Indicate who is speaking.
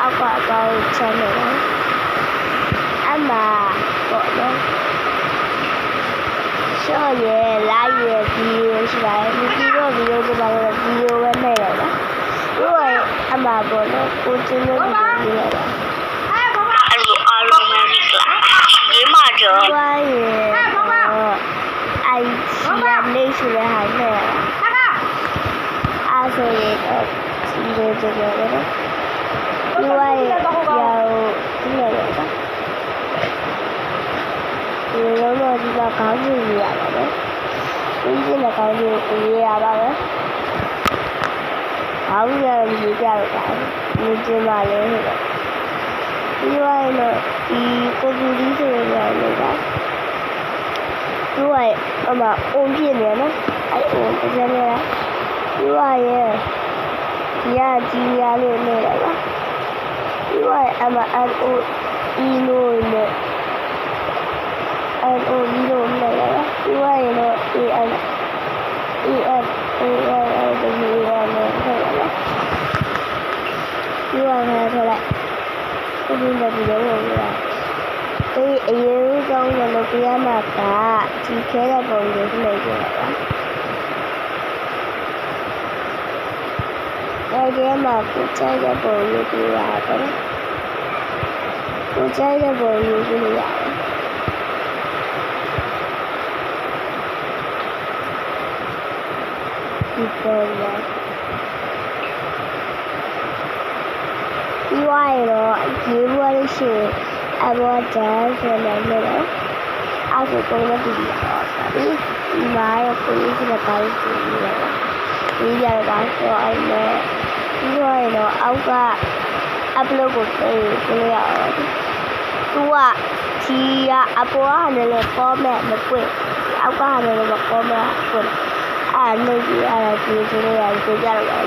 Speaker 1: အောက်ကအကောင့်ချမ်းတယ်အမှပေါ့နော်ရှော့ရလိုက်ရဗီဒီယိုရှိပါတယ်ဒီတော့ဗီဒီယိုကဘာလဲဗီဒီယိုပဲနဲ့ရတာသူကအမှပေါ့နော်ကိုကျင်းလို့ဗီဒီယိုရတာ
Speaker 2: အားလုံးမင်္ဂလာဒီမှာတော့
Speaker 1: ဝိုင်းရအိုင်ချီရလေးရှိတဲ့ဟာနဲ့ရတာအားဆိုရင်ဒီလိုကြည့်ရတယ်နော်ဒီဝိုင်းရောက်ဒီလိုရတာဒီလိုတော့ဒီကကောင်းကြီးရပါတယ်ဒီကျင်းတဲ့ကောင်းကြီးကိုရေးရပါမယ်အောင်ရဒီကြတော့ဒီကျင်းပါလေဟုတ်တယ်ဒီဝိုင်းတော့ဒီကိုပူဒီဆိုရနေတာဒီဝိုင်းအမအုံပြင်းနေနော်အဲ့အုံပြင်းနေတာဒီဝိုင်းရဲ့ဒီကကြီးရလို့နေတယ်လားဒီဝိုင်းအမအအိုအီနိုနဲ့အဲ့အိုဒီလိုနေတယ်လားဒီဝိုင်းတော့ ANဒီဝိုင်းနဲ့ထည့်လိုက်ဒီဝိုင်းနဲ့ထည့်လိုက်ဒီလိုမျိုးလုပ်ရတာဒီအရေးကောင်းတဲ့လုပ်ရမှာကဒီခဲတဲ့ပုံလေးကိုလိုက်ကြတာအဲဒီမှာကိုကျတဲ့ပုံလေးကိုရတယ်ကိုကျတဲ့ပုံလေးကိုရတယ်ဒီပေါ်လာဒီဝိုင်းတော့ဒီဝိုင်းရှိအဘောတန်းဆိုနေတယ်အဲ့ဒါကိုလည်းဒီမှာကိုကြီးကတောင်းကြည့်ရတယ်ဒီကြတော့ဆိုအဲ့လေဒီဝိုင်းတော့အောက်က upload ကိုပြေးရအောင်သူကဒီကအပေါ်ကနေလည်း comment မပွင့်အောက်ကကနေလည်း comment ပွင့်အဲ့လိုကြည့်ရတယ်ဒီလိုရတယ်ကြည့်ကြတော့